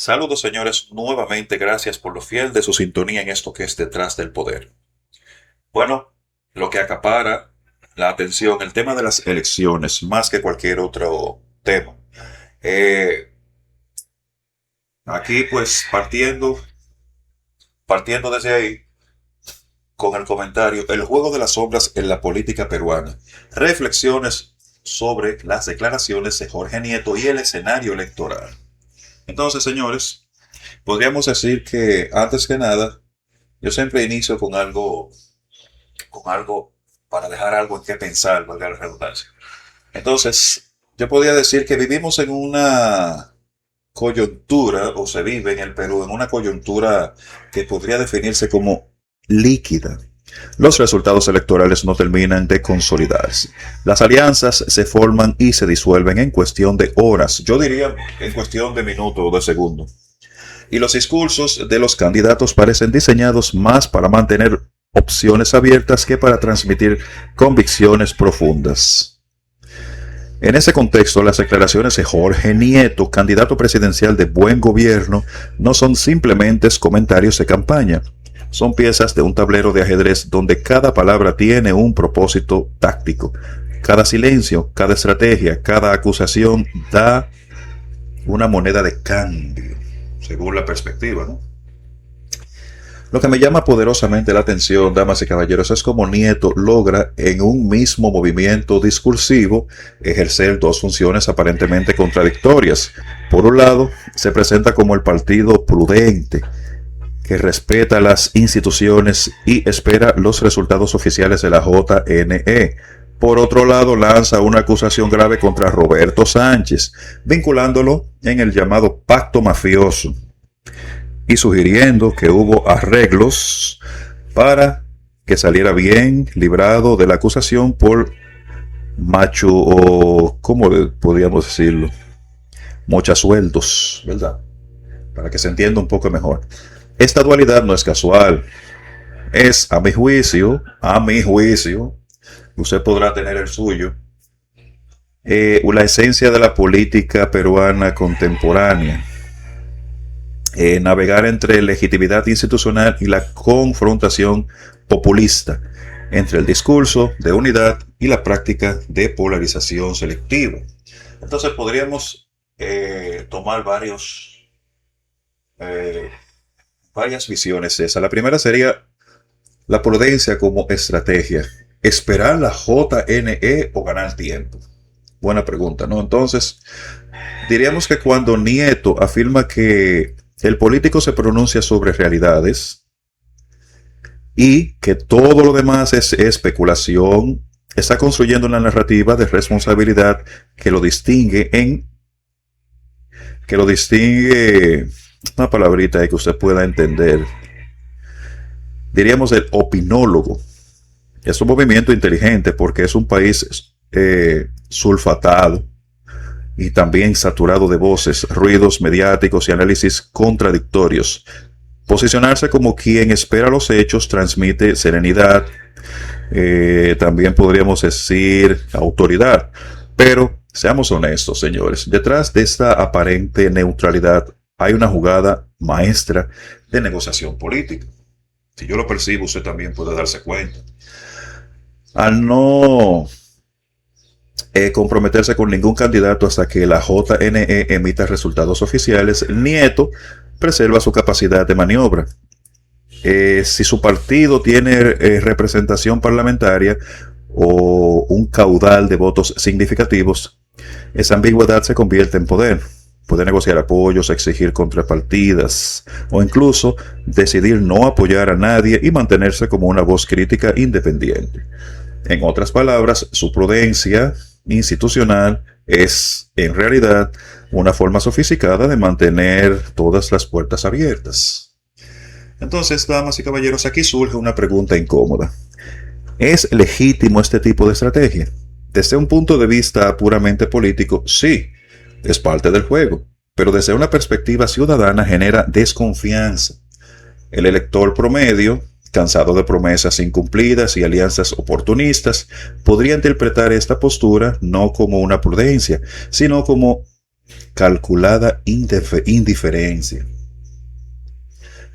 Saludos señores, nuevamente gracias por lo fiel de su sintonía en esto que es Detrás del Poder. Bueno, lo que acapara la atención, el tema de las elecciones, más que cualquier otro tema. Eh, Aquí pues partiendo desde ahí, con el comentario, el juego de las sombras en la política peruana. Reflexiones sobre las declaraciones de Jorge Nieto y el escenario electoral. Entonces, señores, podríamos decir que antes que nada, yo siempre inicio con algo para dejar algo en qué pensar, valga la redundancia. Entonces, yo podría decir que vivimos en una coyuntura, o se vive en el Perú, en una coyuntura que podría definirse como líquida. Los resultados electorales no terminan de consolidarse. Las alianzas se forman y se disuelven en cuestión de horas, yo diría en cuestión de minutos o de segundos. Y los discursos de los candidatos parecen diseñados más para mantener opciones abiertas que para transmitir convicciones profundas. En ese contexto, las declaraciones de Jorge Nieto, candidato presidencial de Buen Gobierno, no son simplemente comentarios de campaña. Son piezas de un tablero de ajedrez donde cada palabra tiene un propósito táctico. Cada silencio, cada estrategia, cada acusación da una moneda de cambio, según la perspectiva, ¿no? Lo que me llama poderosamente la atención, damas y caballeros, es cómo Nieto logra en un mismo movimiento discursivo ejercer dos funciones aparentemente contradictorias. Por un lado, se presenta como el partido prudente, que respeta las instituciones y espera los resultados oficiales de la JNE. Por otro lado, lanza una acusación grave contra Roberto Sánchez, vinculándolo en el llamado pacto mafioso y sugiriendo que hubo arreglos para que saliera bien librado de la acusación por macho o, ¿cómo podríamos decirlo? Mochasueldos, ¿verdad? Para que se entienda un poco mejor. Esta dualidad no es casual, es a mi juicio, usted podrá tener el suyo, la esencia de la política peruana contemporánea. Navegar entre legitimidad institucional y la confrontación populista, entre el discurso de unidad y la práctica de polarización selectiva. Entonces podríamos tomar varias visiones esa. La primera sería la prudencia como estrategia. ¿Esperar la JNE o ganar tiempo? Buena pregunta, ¿no? Entonces, diríamos que cuando Nieto afirma que el político se pronuncia sobre realidades y que todo lo demás es especulación, está construyendo una narrativa de responsabilidad que lo distingue una palabrita ahí que usted pueda entender. Diríamos el opinólogo. Es un movimiento inteligente porque es un país sulfatado y también saturado de voces, ruidos mediáticos y análisis contradictorios. Posicionarse como quien espera los hechos transmite serenidad, también podríamos decir autoridad. Pero seamos honestos, señores, detrás de esta aparente neutralidad hay una jugada maestra de negociación política. Si yo lo percibo, usted también puede darse cuenta. Al no comprometerse con ningún candidato hasta que la JNE emita resultados oficiales, Nieto preserva su capacidad de maniobra. Si su partido tiene representación parlamentaria o un caudal de votos significativos, esa ambigüedad se convierte en poder. Puede negociar apoyos, exigir contrapartidas o incluso decidir no apoyar a nadie y mantenerse como una voz crítica independiente. En otras palabras, su prudencia institucional es, en realidad, una forma sofisticada de mantener todas las puertas abiertas. Entonces, damas y caballeros, aquí surge una pregunta incómoda. ¿Es legítimo este tipo de estrategia? Desde un punto de vista puramente político, sí, es parte del juego, pero desde una perspectiva ciudadana genera desconfianza. El elector promedio, cansado de promesas incumplidas y alianzas oportunistas, podría interpretar esta postura no como una prudencia, sino como calculada indiferencia.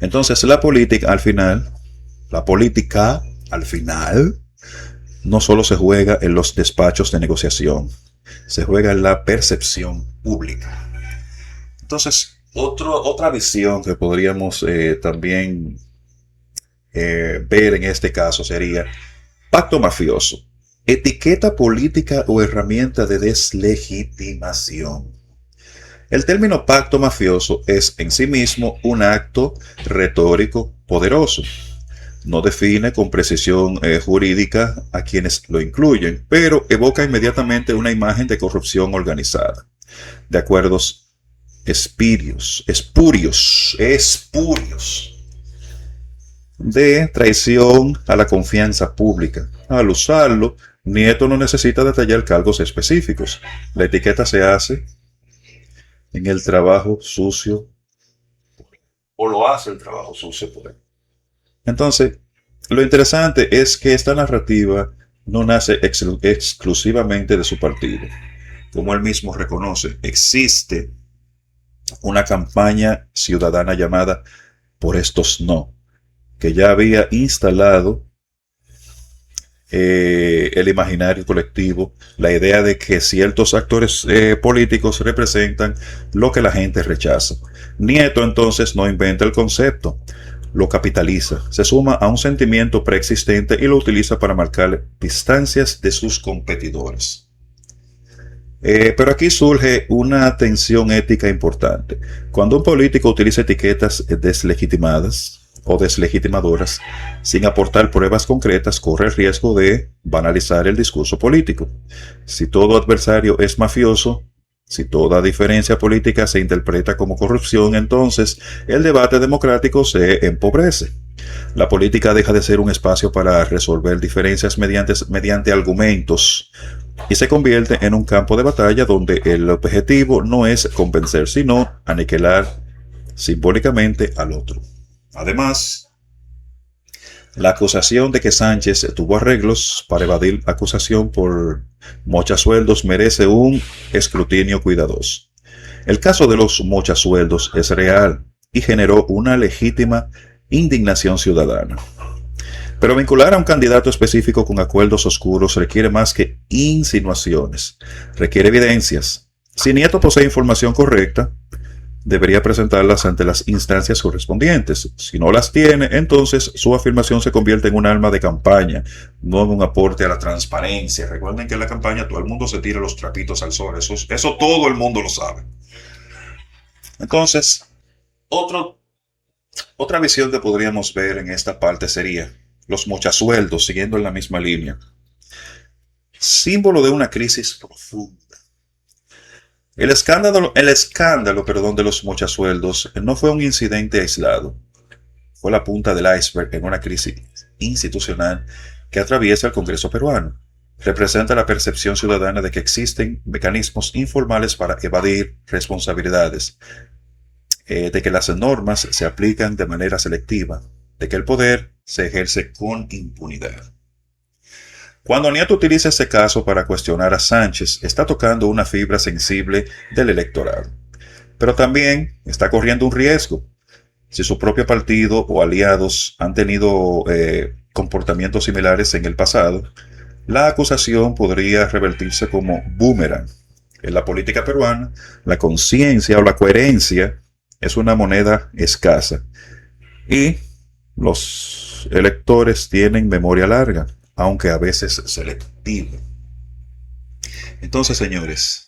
Entonces la política al final, no solo se juega en los despachos de negociación, se juega en la percepción pública. Entonces, otra visión que podríamos también ver en este caso sería pacto mafioso, etiqueta política o herramienta de deslegitimación. El término pacto mafioso es en sí mismo un acto retórico poderoso. No define con precisión jurídica a quienes lo incluyen, pero evoca inmediatamente una imagen de corrupción organizada, de acuerdos espurios, de traición a la confianza pública. Al usarlo, Nieto no necesita detallar cargos específicos. La etiqueta se hace en el trabajo sucio, o lo hace el trabajo sucio por él. Entonces, lo interesante es que esta narrativa no nace exclusivamente de su partido. Como él mismo reconoce, existe una campaña ciudadana llamada Por estos no, que ya había instalado el imaginario colectivo, la idea de que ciertos actores políticos representan lo que la gente rechaza. Nieto entonces no inventa el concepto, lo capitaliza, se suma a un sentimiento preexistente y lo utiliza para marcar distancias de sus competidores. Pero aquí surge una tensión ética importante. Cuando un político utiliza etiquetas deslegitimadas o deslegitimadoras sin aportar pruebas concretas, corre el riesgo de banalizar el discurso político. Si todo adversario es mafioso, si toda diferencia política se interpreta como corrupción, entonces el debate democrático se empobrece. La política deja de ser un espacio para resolver diferencias mediante argumentos y se convierte en un campo de batalla donde el objetivo no es convencer, sino aniquilar simbólicamente al otro. Además, la acusación de que Sánchez tuvo arreglos para evadir acusación por mochasueldos merece un escrutinio cuidadoso. El caso de los mochasueldos es real y generó una legítima indignación ciudadana. Pero vincular a un candidato específico con acuerdos oscuros requiere más que insinuaciones, requiere evidencias. Si Nieto posee información correcta, debería presentarlas ante las instancias correspondientes. Si no las tiene, entonces su afirmación se convierte en un arma de campaña, no en un aporte a la transparencia. Recuerden que en la campaña todo el mundo se tira los trapitos al sol, eso todo el mundo lo sabe. Entonces, otra visión que podríamos ver en esta parte sería los mochasueldos, siguiendo en la misma línea. Símbolo de una crisis profunda. El escándalo, de los mochasueldos no fue un incidente aislado. Fue la punta del iceberg en una crisis institucional que atraviesa el Congreso peruano. Representa la percepción ciudadana de que existen mecanismos informales para evadir responsabilidades, de que las normas se aplican de manera selectiva, de que el poder se ejerce con impunidad. Cuando Nieto utiliza ese caso para cuestionar a Sánchez, está tocando una fibra sensible del electorado. Pero también está corriendo un riesgo. Si su propio partido o aliados han tenido comportamientos similares en el pasado, la acusación podría revertirse como boomerang. En la política peruana, la conciencia o la coherencia es una moneda escasa y los electores tienen memoria larga, aunque a veces selectiva. Entonces, señores,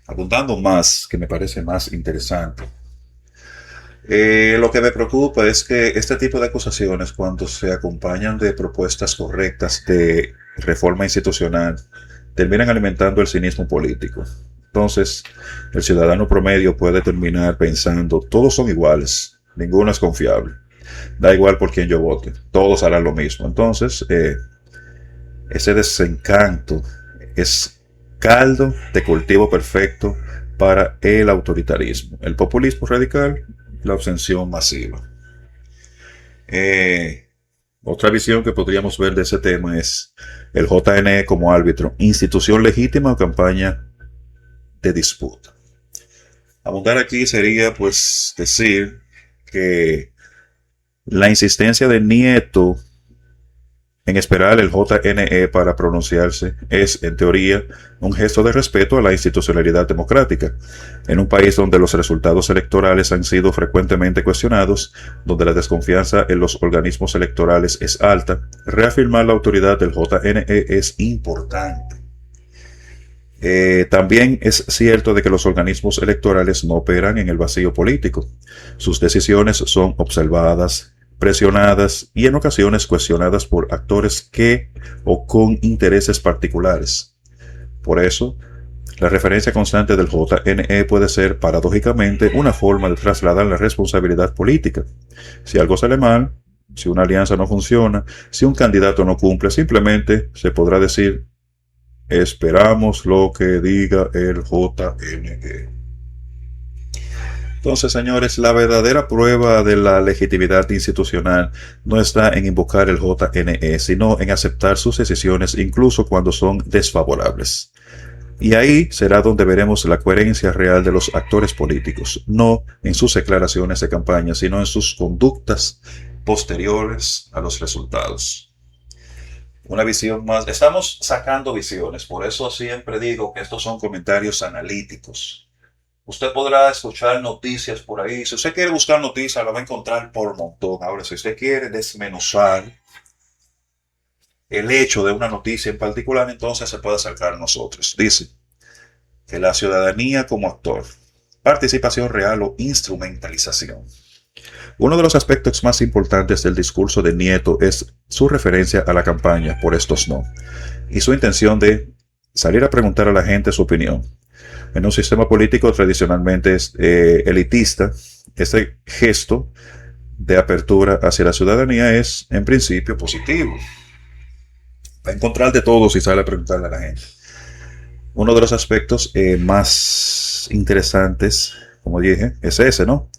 abundando más, que me parece más interesante, lo que me preocupa es que este tipo de acusaciones, cuando se acompañan de propuestas correctas de reforma institucional, terminan alimentando el cinismo político. Entonces, el ciudadano promedio puede terminar pensando, todos son iguales, ninguno es confiable. Da igual por quién yo vote, todos harán lo mismo. Entonces, ese desencanto es caldo de cultivo perfecto para el autoritarismo, el populismo radical, la abstención masiva. Otra visión que podríamos ver de ese tema es el JNE como árbitro, institución legítima o campaña de disputa. Abundar aquí sería pues decir que la insistencia de Nieto en esperar el JNE para pronunciarse es, en teoría, un gesto de respeto a la institucionalidad democrática. En un país donde los resultados electorales han sido frecuentemente cuestionados, donde la desconfianza en los organismos electorales es alta, reafirmar la autoridad del JNE es importante. También es cierto de que los organismos electorales no operan en el vacío político. Sus decisiones son observadas, presionadas y en ocasiones cuestionadas por actores que o con intereses particulares. Por eso, la referencia constante del JNE puede ser, paradójicamente, una forma de trasladar la responsabilidad política. Si algo sale mal, si una alianza no funciona, si un candidato no cumple, simplemente se podrá decir: esperamos lo que diga el JNE. Entonces, señores, la verdadera prueba de la legitimidad institucional no está en invocar el JNE, sino en aceptar sus decisiones incluso cuando son desfavorables. Y ahí será donde veremos la coherencia real de los actores políticos, no en sus declaraciones de campaña, sino en sus conductas posteriores a los resultados. Una visión más. Estamos sacando visiones, por eso siempre digo que estos son comentarios analíticos. Usted podrá escuchar noticias por ahí. Si usted quiere buscar noticias, la va a encontrar por montón. Ahora, si usted quiere desmenuzar el hecho de una noticia en particular, entonces se puede acercar a nosotros. Dice que la ciudadanía como actor, participación real o instrumentalización. Uno de los aspectos más importantes del discurso de Nieto es su referencia a la campaña por estos no y su intención de salir a preguntar a la gente su opinión. En un sistema político tradicionalmente elitista, este gesto de apertura hacia la ciudadanía es en principio positivo. Va a encontrar de todo si sale a preguntarle a la gente. Uno de los aspectos más interesantes, como dije, es ese, ¿no?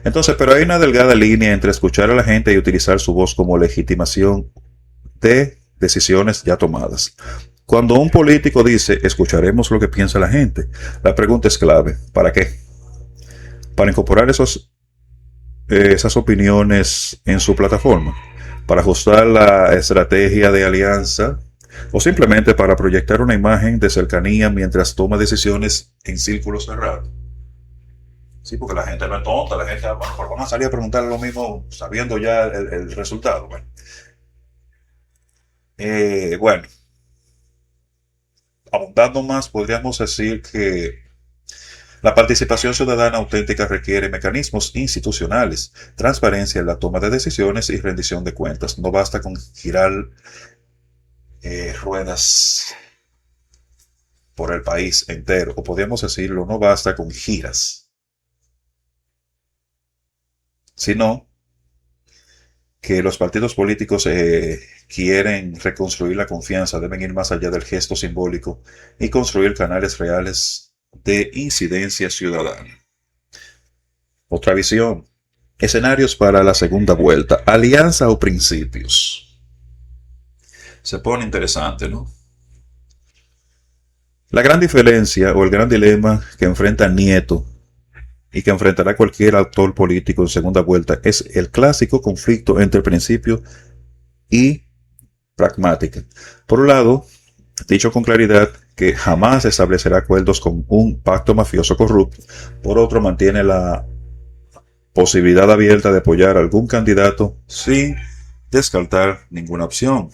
Entonces, pero hay una delgada línea entre escuchar a la gente y utilizar su voz como legitimación de decisiones ya tomadas. Cuando un político dice, escucharemos lo que piensa la gente, la pregunta es clave. ¿Para qué? Para incorporar esas opiniones en su plataforma, para ajustar la estrategia de alianza o simplemente para proyectar una imagen de cercanía mientras toma decisiones en círculos cerrados. Sí, porque la gente no es tonta, la gente, bueno, pues vamos a salir a preguntarle lo mismo sabiendo ya el resultado. Bueno, abundando más, podríamos decir que la participación ciudadana auténtica requiere mecanismos institucionales, transparencia en la toma de decisiones y rendición de cuentas. No basta con girar ruedas por el país entero, o podríamos decirlo, no basta con giras, sino que los partidos políticos quieren reconstruir la confianza, deben ir más allá del gesto simbólico y construir canales reales de incidencia ciudadana. Otra visión. Escenarios para la segunda vuelta. Alianza o principios. Se pone interesante, ¿no? La gran diferencia o el gran dilema que enfrenta Nieto y que enfrentará cualquier actor político en segunda vuelta es el clásico conflicto entre principio y pragmática. Por un lado, dicho con claridad que jamás establecerá acuerdos con un pacto mafioso corrupto. Por otro, mantiene la posibilidad abierta de apoyar a algún candidato sin descartar ninguna opción.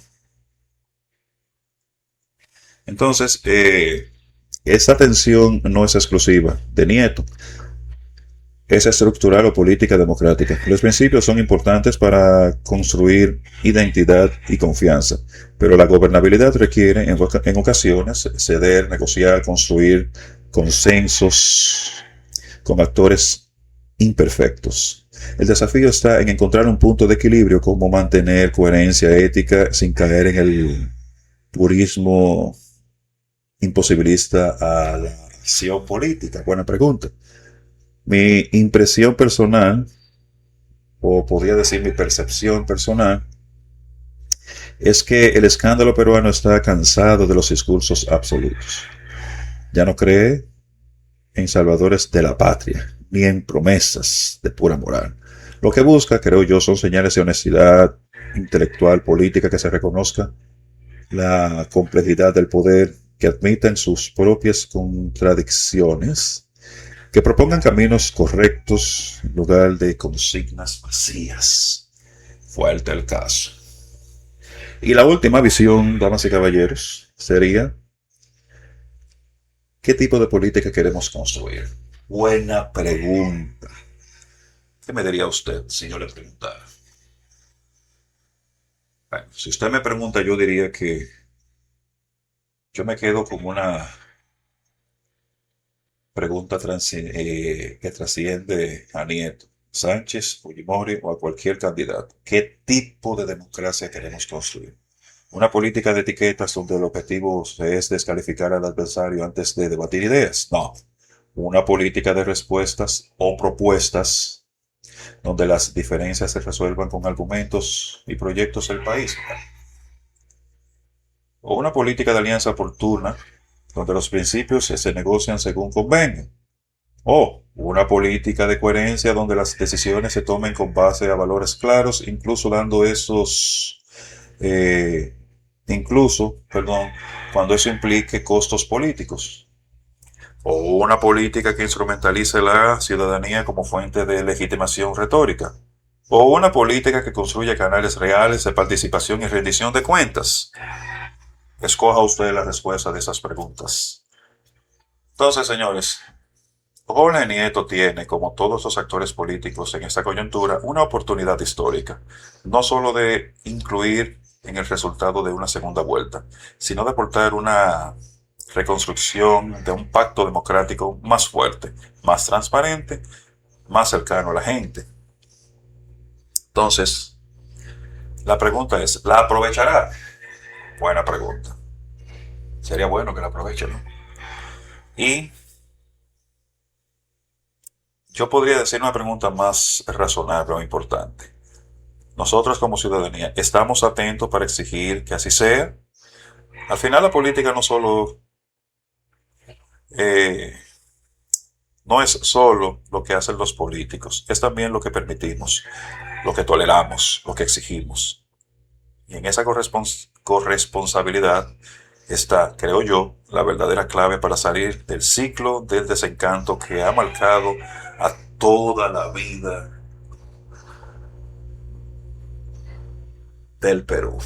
Entonces, esa tensión no es exclusiva de Nieto, es estructural o política democrática. Los principios son importantes para construir identidad y confianza, pero la gobernabilidad requiere en ocasiones ceder, negociar, construir consensos con actores imperfectos. El desafío está en encontrar un punto de equilibrio, como mantener coherencia ética sin caer en el purismo imposibilista a la acción política. Buena pregunta. Mi impresión personal, o podría decir mi percepción personal, es que el escándalo peruano está cansado de los discursos absolutos. Ya no cree en salvadores de la patria, ni en promesas de pura moral. Lo que busca, creo yo, son señales de honestidad intelectual, política, que se reconozca la complejidad del poder, que admitan sus propias contradicciones, que propongan caminos correctos en lugar de consignas vacías. Fuerte el caso. Y la última visión, damas y caballeros, sería: ¿qué tipo de política queremos construir? Buena pregunta. ¿Qué me diría usted si yo le preguntara? Bueno, si usted me pregunta, yo diría que yo me quedo con una pregunta que trasciende a Nieto, Sánchez, Fujimori o a cualquier candidato. ¿Qué tipo de democracia queremos construir? ¿Una política de etiquetas donde el objetivo es descalificar al adversario antes de debatir ideas? No. Una política de respuestas o propuestas donde las diferencias se resuelvan con argumentos y proyectos del país. O una política de alianza oportuna donde los principios se negocian según convenio. O una política de coherencia donde las decisiones se tomen con base a valores claros, eh, cuando eso implique costos políticos. O una política que instrumentalice la ciudadanía como fuente de legitimación retórica. O una política que construya canales reales de participación y rendición de cuentas. Escoja usted la respuesta de esas preguntas. Entonces, señores, Jorge Nieto tiene, como todos los actores políticos en esta coyuntura, una oportunidad histórica, no solo de incluir en el resultado de una segunda vuelta, sino de aportar una reconstrucción de un pacto democrático más fuerte, más transparente, más cercano a la gente. Entonces, la pregunta es, ¿la aprovechará? Buena pregunta. Sería bueno que la aproveche, ¿no? Y yo podría decir una pregunta más razonable o importante. Nosotros como ciudadanía, ¿estamos atentos para exigir que así sea? Al final la política eh, no es solo lo que hacen los políticos, es también lo que permitimos, lo que toleramos, lo que exigimos. Y en esa corresponsabilidad está, creo yo, la verdadera clave para salir del ciclo del desencanto que ha marcado a toda la vida del Perú.